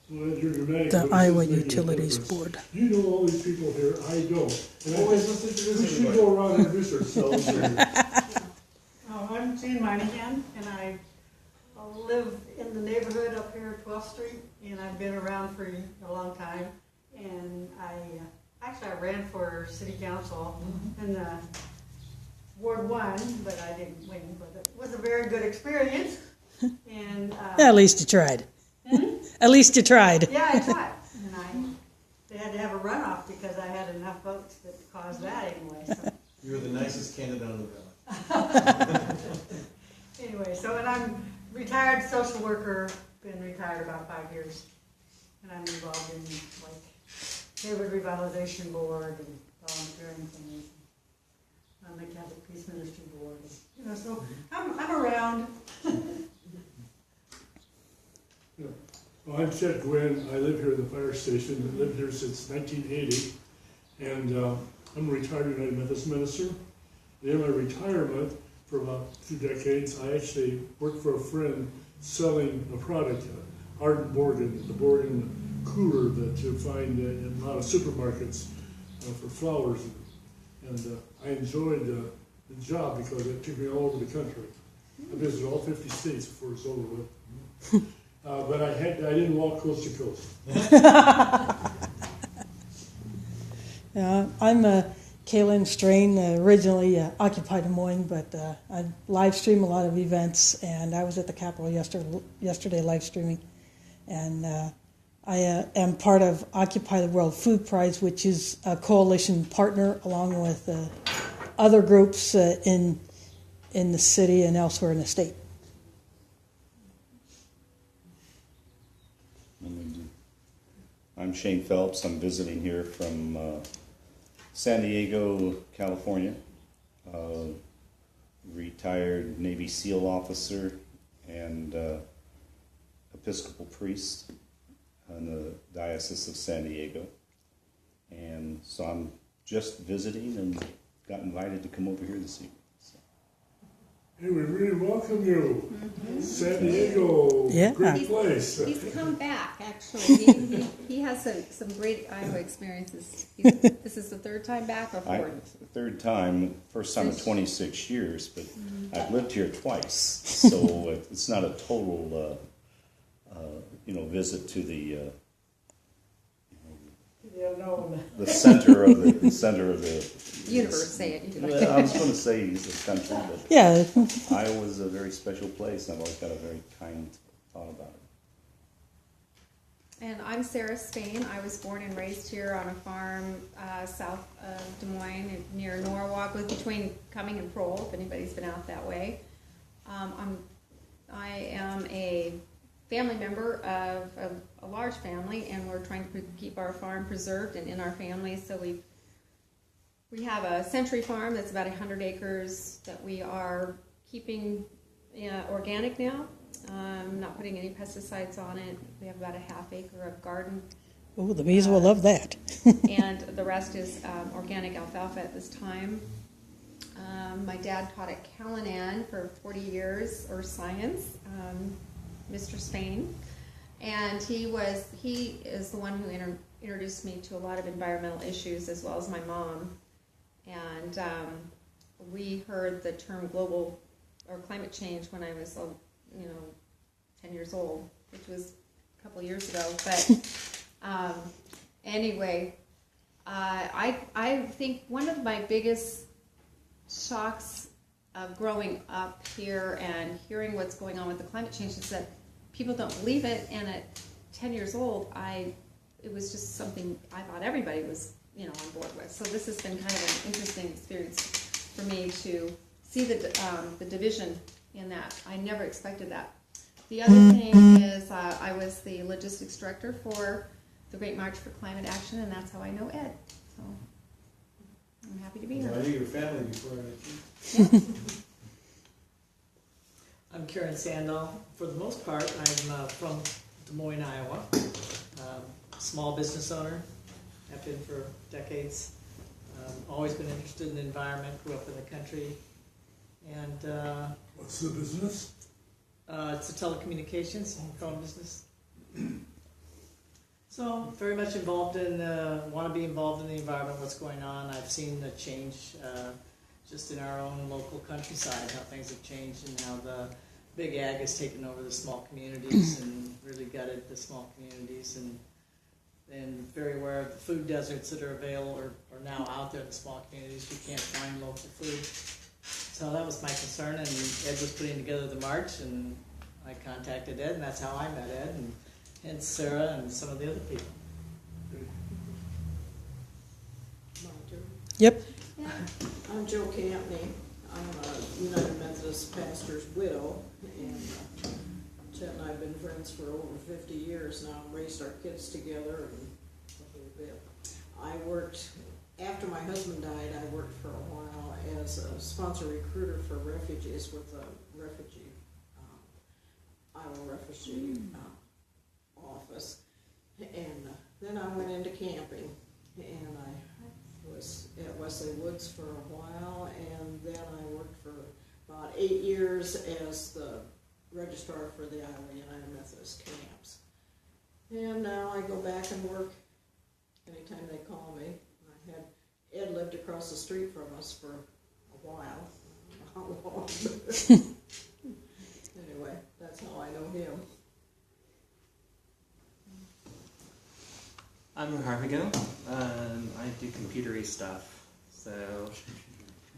The Iowa Utilities Board. You know all these people here, I don't. And Always I listen to think we this should anyway. go around and introduce ourselves. I'm Jane Minehan, and I live in the neighborhood up here at 12th Street, and I've been around for a long time. And I ran for city council in Ward 1, but I didn't win. But it was a very good experience. And At least you tried. At least you tried. yeah, I tried. And they had to have a runoff because I had enough votes that caused that anyway. So. You were the nicest candidate on the ballot. Anyway, and I'm retired social worker, been retired about 5 years. And I'm involved in neighborhood revitalization board and volunteering things. On the Catholic Peace Ministry board. So I'm around. Well, I'm Chet Gwynn. I live here in the fire station. I've lived here since 1980. And I'm a retired United Methodist minister. And in my retirement, for about 2 decades, I actually worked for a friend selling a product, Ardent Borgen, the Borgen cooler that you find in a lot of supermarkets for flowers. And I enjoyed the job because it took me all over the country. I visited all 50 states before it's over with. But I didn't walk coast to coast. I'm Kaylin Strain, originally Occupy Des Moines, but I live stream a lot of events, and I was at the Capitol yesterday live streaming. And I am part of Occupy the World Food Prize, which is a coalition partner along with other groups in the city and elsewhere in the state. I'm Shane Phelps. I'm visiting here from San Diego, California. Retired Navy SEAL officer and Episcopal priest in the Diocese of San Diego. And so I'm just visiting and got invited to come over here this evening. So. Hey, we really welcome you. San Diego, Yeah. great place. He's come back, actually. He has some great Iowa experiences. This is the third time back or fourth? Third time, first time in 26 years, but I've lived here twice, so it's not a total, visit to the center of the Universe, say it. Well, I was going to say the country, but Yeah. Iowa's a very special place, and I've always got a very kind thought about it. And I'm Sarah Spain. I was born and raised here on a farm south of Des Moines, near Norwalk, between Cumming and Prohl, if anybody's been out that way. I am a family member of a large family, and we're trying to keep our farm preserved and in our family. So we have a Century Farm that's about 100 acres that we are keeping organic now. Not putting any pesticides on it. We have about a half acre of garden. Oh, the bees will love that. And the rest is organic alfalfa at this time. My dad taught at Callanan for 40 years, earth science, Mr. Spain. And he is the one who introduced me to a lot of environmental issues, as well as my mom. And we heard the term global or climate change when I was 10 years old, which was a couple years ago. But anyway, I think one of my biggest shocks of growing up here and hearing what's going on with the climate change is that people don't believe it. And at 10 years old, it was just something I thought everybody was on board with. So this has been kind of an interesting experience for me to see the division in that. I never expected that. The other thing is I was the logistics director for the Great March for Climate Action, and that's how I know Ed. So I'm happy to be here. I knew your family before I met you. Yeah. I'm Karen Sandall. For the most part, I'm from Des Moines, Iowa. Small business owner. I've been for decades. Always been interested in the environment. Grew up in the country. And What's the business? it's a telecommunications and phone business. So very much involved in, want to be involved in the environment, what's going on. I've seen the change just in our own local countryside, how things have changed and how the big ag has taken over the small communities and really gutted the small communities, and very aware of the food deserts that are available or now out there in the small communities. You can't find local food. So that was my concern, and Ed was putting together the march, and I contacted Ed, and that's how I met Ed, and Sarah, and some of the other people. Yep. I'm Joe Campney. I'm a United Methodist pastor's widow, and Chet and I have been friends for over 50 years now. Raised our kids together and a little bit. I worked, after my husband died, I worked for a while as a sponsor recruiter for refugees with the Iowa Refugee office. And then I went into camping, and I was at Wesley Woods for a while, and then I worked for about 8 years as the registrar for the Iowa United Methodist camps. And now I go back and work anytime they call me. I had Ed lived across the street from us for a while. I don't know how long. Anyway, that's how I know him. I'm Harvigo. I do computery stuff. So,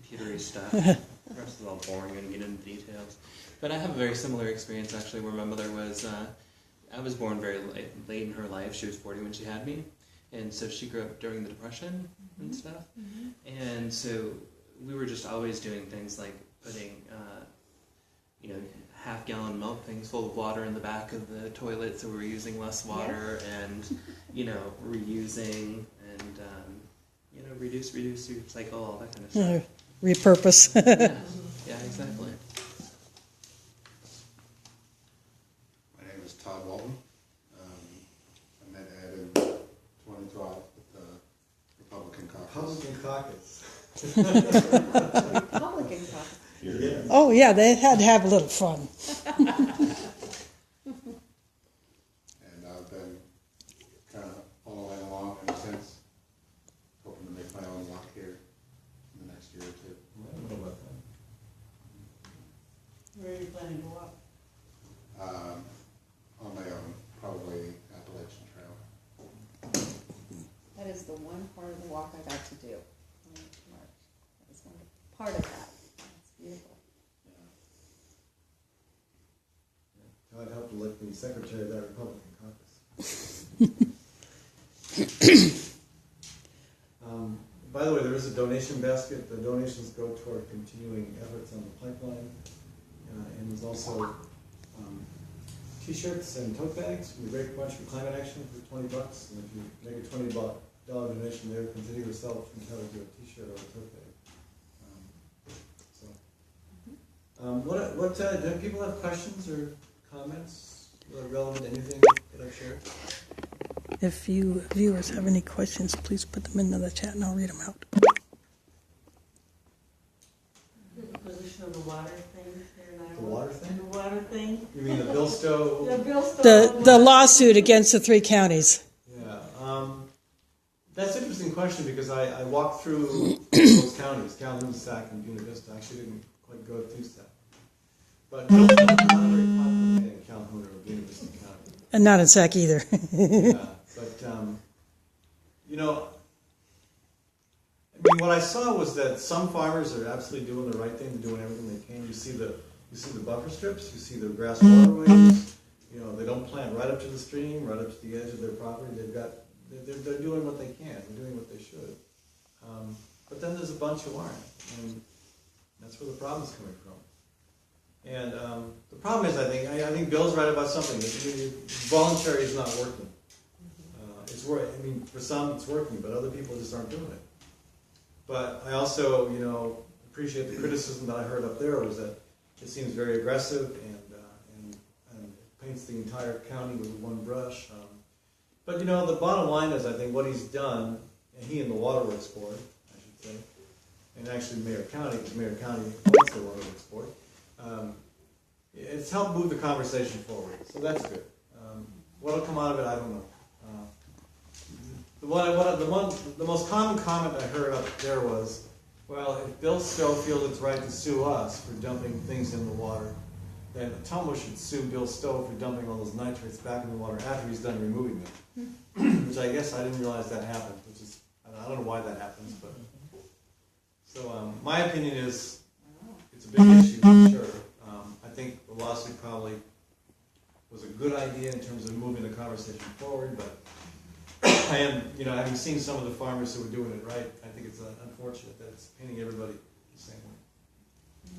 computery stuff. The rest is all boring and get into details. But I have a very similar experience actually, where my mother was, I was born very late in her life. She was 40 when she had me. And so she grew up during the Depression and stuff. And so we were just always doing things like putting, half-gallon milk things full of water in the back of the toilet, so we were using less water, and, reusing and, reduce, recycle, all that kind of stuff. Repurpose. Yeah, exactly. My name is Todd Walton. I met Ed in 2012 at the Republican Caucus. Republican Caucus. Republican caucus. Here. Oh, yeah, they had to have a little fun. And I've been kind of following along ever since, hoping to make my own walk here in the next year or two. I don't know about that. Where are you planning to walk? On my own, probably Appalachian Trail. That is the one part of the walk I got to do. That was one part of that. It's beautiful. Todd helped elect me secretary of that Republican caucus. By the way, there is a donation basket. The donations go toward continuing efforts on the pipeline. And there's also T-shirts and tote bags from the Great Bunch for Climate Action for $20. And if you make a $20 donation there, consider yourself entitled to a T-shirt or a tote bag. Do people have questions or comments relevant to anything that I've shared? If you viewers have any questions, please put them into the chat and I'll read them out. The position of the water thing here in Iowa. The water thing? The water thing. You mean the Bill Stowe? The Bill Stowe. The lawsuit against the 3 counties. Yeah. That's an interesting question because I walked through those counties, Calhoun, Sac, and Buena Vista. I actually didn't quite go through Sac. But Bill Stowe is not very popular in Calhoun or Buena Vista County. And not in Sac either. Yeah, but I mean, what I saw was that some farmers are absolutely doing the right thing. They're doing everything they can. You see the buffer strips. You see the grass waterways. They don't plant right up to the stream, right up to the edge of their property. They're doing what they can. They're doing what they should. But then there's a bunch who aren't, and that's where the problem's coming from. And the problem is, I think Bill's right about something. Voluntary is not working. For some it's working, but other people just aren't doing it. But I also, appreciate the criticism that I heard up there was that it seems very aggressive and paints the entire county with one brush. But the bottom line is, I think what he's done, and he and the Waterworks Board, I should say, and actually Mayor County, because Mayor County appoints the Waterworks Board. It's helped move the conversation forward, so that's good. What'll come out of it, I don't know. The most common comment I heard up there was, well, if Bill Stowe feels it's right to sue us for dumping things in the water, then Atomo should sue Bill Stowe for dumping all those nitrates back in the water after he's done removing them. Which I guess I didn't realize that happened, I don't know why that happens, but. So my opinion is, it's a big issue for sure. I think the lawsuit probably was a good idea in terms of moving the conversation forward, but I am, having seen some of the farmers who are doing it right, I think it's unfortunate that it's painting everybody the same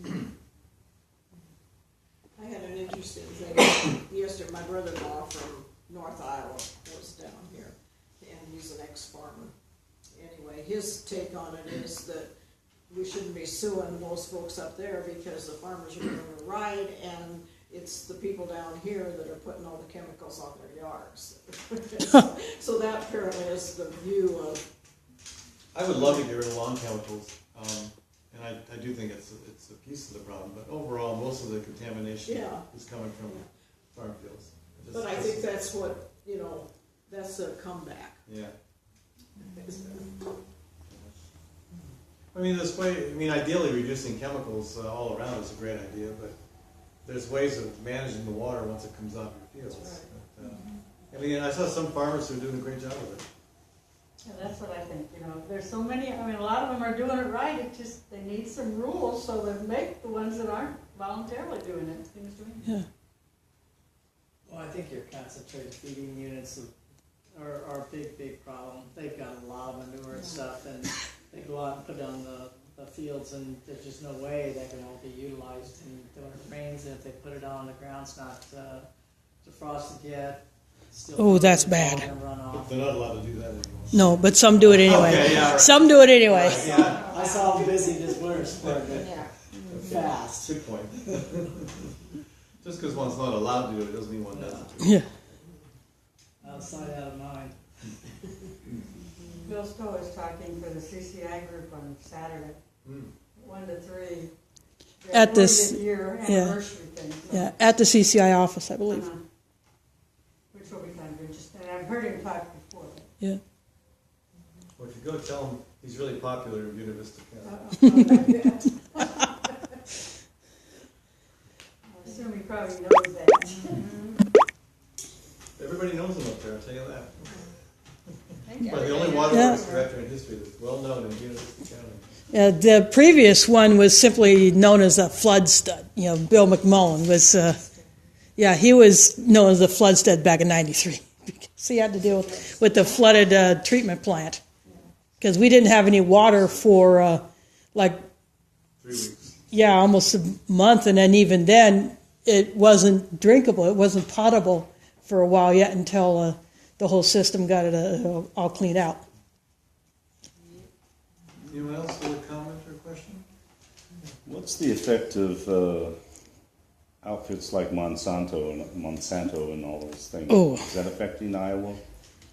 way. I had an interesting thing yesterday. My brother-in-law from North Iowa was down here, and he's an ex-farmer. Anyway, his take on it is that we shouldn't be suing those folks up there because the farmers are doing it right, and it's the people down here that are putting all the chemicals on their yards. So that apparently is the view of. I would love to get rid of lawn chemicals, and I do think it's a piece of the problem. But overall, most of the contamination is coming from farm fields. But I think that's what that's a comeback. Yeah. Ideally, reducing chemicals all around is a great idea, but there's ways of managing the water once it comes off your fields. Right. I saw some farmers who are doing a great job of it. Yeah, that's what I think. There's so many. A lot of them are doing it right. It just they need some rules so that make the ones that aren't voluntarily doing it. Yeah. Well, I think your concentrated feeding units are a big problem. They've got a lot of manure and stuff, and they go out and put it on the fields, and there's just no way that can all be utilized. And when it rains, and if they put it on the ground's not defrosted yet, Oh, that's bad. But they're not allowed to do that anymore. No, but some do it anyway. Okay, yeah, right. Some do it anyway. Right, yeah. I saw them busy this winter spring, but fast. Good point. Just because one's not allowed to do it doesn't mean one doesn't. Yeah. Outside, out of mind. Bill Stowe is talking for the CCI group on Saturday, 1 to 3. their At this- 40th year yeah. anniversary thing. So, Yeah, at the CCI office, I believe. which will be kind of interesting. I've heard him talk before. Yeah. Well, if you go tell him he's really popular in Buena Vista County. I assume he probably knows that. Everybody knows him up there, I'll tell you that. Thank you. But the only waterworks director in history that's well known in Buena Vista County. The previous one was simply known as a flood stud. You know, Bill McMullen was, he was known as a flood stud back in '93 because he had to deal with the flooded treatment plant. Because we didn't have any water for 3 weeks. almost a month, and then even then it wasn't drinkable. It wasn't potable for a while yet until the whole system got it all cleaned out. Anyone else with a comment or question? What's the effect of outfits like Monsanto and all those things? Oh. Is that affecting Iowa?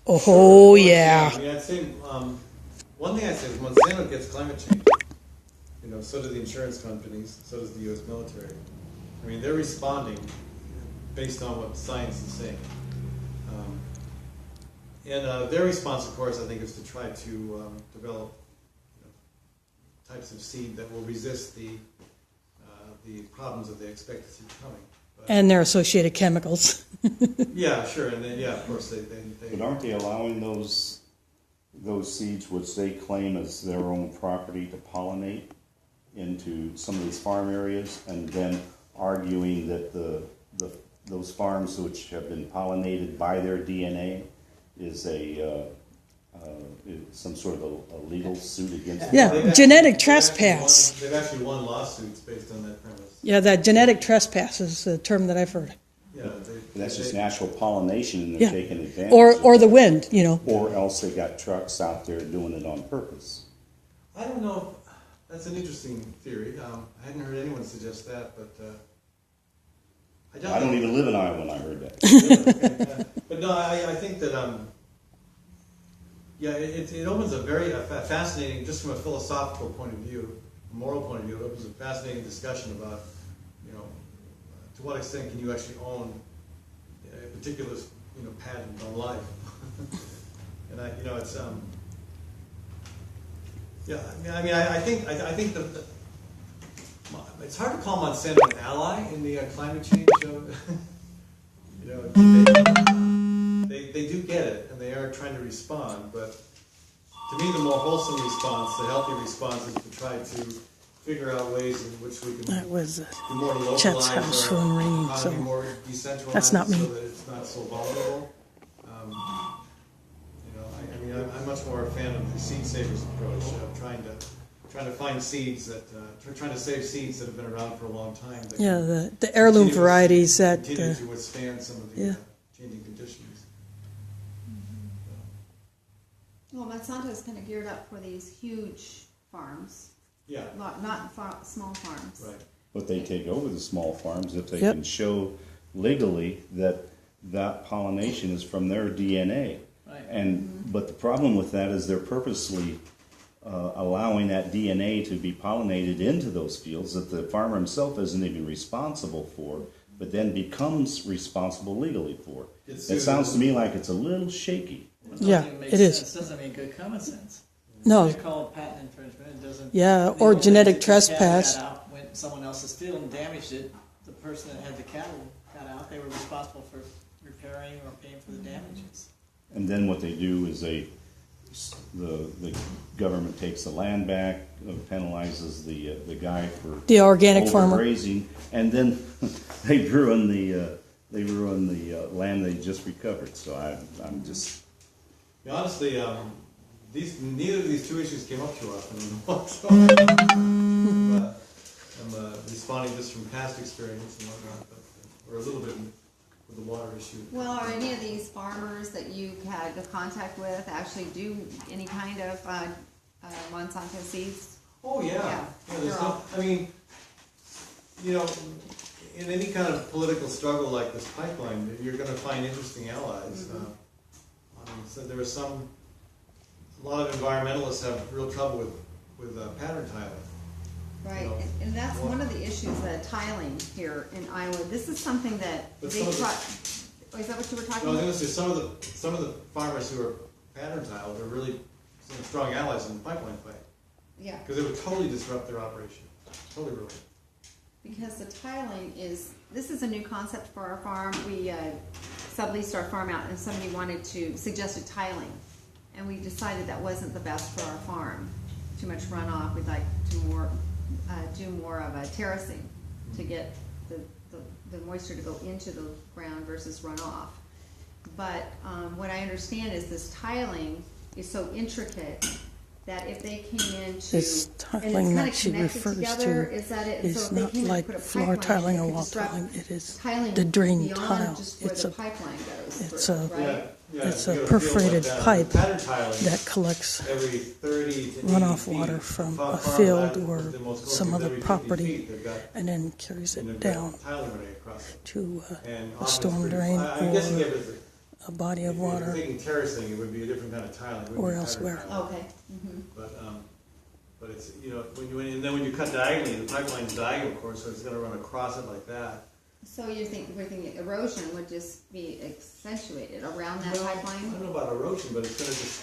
Oh, yeah. I mean, I'd say, one thing I'd say is Monsanto gets climate change. You know, so do the insurance companies, so does the U.S. military. I mean, they're responding based on what science is saying. And their response, of course, I think, is to try to develop types of seed that will resist the problems that they expect to see coming. But, And their associated chemicals. yeah, sure, and then, of course, they But aren't they allowing those seeds, which they claim as their own property, to pollinate into some of these farm areas, and then arguing that those farms which have been pollinated by their DNA is some sort of a legal suit against them? Yeah, genetic trespass. They've actually won lawsuits based on that premise. Yeah, that genetic trespass is the term that I've heard. Yeah, That's just natural pollination, and they're Yeah. taking advantage. Or of the it. wind, you know. Or else they got trucks out there doing it on purpose. I don't know. That's an interesting theory. I hadn't heard anyone suggest that, but I don't even live in Iowa when I heard that. Okay. But no, I think that it opens a very fascinating, just from a philosophical point of view, a moral point of view, it opens a fascinating discussion about, to what extent can you actually own a particular, patent on life. And it's I think it's hard to call Monsanto an ally in the climate change. They do get it, and they are trying to respond. But to me, the more wholesome response, the healthy response, is to try to figure out ways in which we can That was be more Chet's localized house or phone ringing, be so more decentralized, that's not me. so that it's not so vulnerable. I'm much more a fan of the seed savers approach, trying to find seeds that trying to save seeds that have been around for a long time. That can the heirloom varieties that. continue to withstand some of the changing conditions. Well, Monsanto is kind of geared up for these huge farms, Yeah, not small farms. right. But they take over the small farms if they Yep. can show legally that pollination is from their DNA. Right. But the problem with that is they're purposely allowing that DNA to be pollinated into those fields that the farmer himself isn't even responsible for, but then becomes responsible legally for. It sounds to me like it's a little shaky. It doesn't Yeah, even make it is. sense. It doesn't make good common sense. No. They call it patent infringement. It doesn't. Yeah, they or don't genetic think the cattle trespass. got out when someone else's field and damaged it. The person that had the cattle got out. They were responsible for repairing or paying for the damages. And then what they do is the government takes the land back, penalizes the guy for The organic farmer. overgrazing, and then they ruin the land they just recovered. So I'm just Yeah, honestly, neither of these two issues came up too often. So I'm responding just from past experience and whatnot, or a little bit with the water issue. Well, are any of these farmers that you've had contact with actually do any kind of Monsanto seeds? Oh yeah, Yeah, there's they're no. all- I mean, in any kind of political struggle like this pipeline, you're going to find interesting allies. So there are a lot of environmentalists have real trouble with pattern tiling. Right, know, and that's more. one of the issues, tiling here in Iowa. This is something that But they some of the- try, oh, is that what you were talking No, I was about? gonna say, some of the farmers who are pattern tiles are really some strong allies in the pipeline fight, Yeah, because it would totally disrupt their operation, totally ruin it. because the tiling this is a new concept for our farm. We subleased our farm out and somebody suggested tiling. And we decided that wasn't the best for our farm. Too much runoff. We'd like to do more of a terracing to get the moisture to go into the ground versus runoff. But what I understand is this tiling is so intricate that if they came into This tiling that she refers to is that it? is So if they not came in and like put a floor pipeline, tiling it or could wall disrupt tiling. It is tiling the drain beyond tile. just where It's the a pipeline goes it's through, a- right? It's a you gotta feel perforated like that. pipe Pattern tiling, that collects every 30 to 80 runoff feet, water from farm a field land, or the most some closest other every 50 property feet, they've got- and then carries and it they've got down tiling running across it. to And a often storm it's pretty- drain I'm guessing if or it's a body of if you're water thinking terracing, it would be a different kind of tiling. It wouldn't or be pattern elsewhere. tiling. Okay. Mm-hmm. But it's, you know, and then when you cut diagonally, the pipeline's diagonal, of course, so it's gonna run across it like that. So we're thinking erosion would just be accentuated around that Well, I pipeline? don't know about erosion, but it's gonna just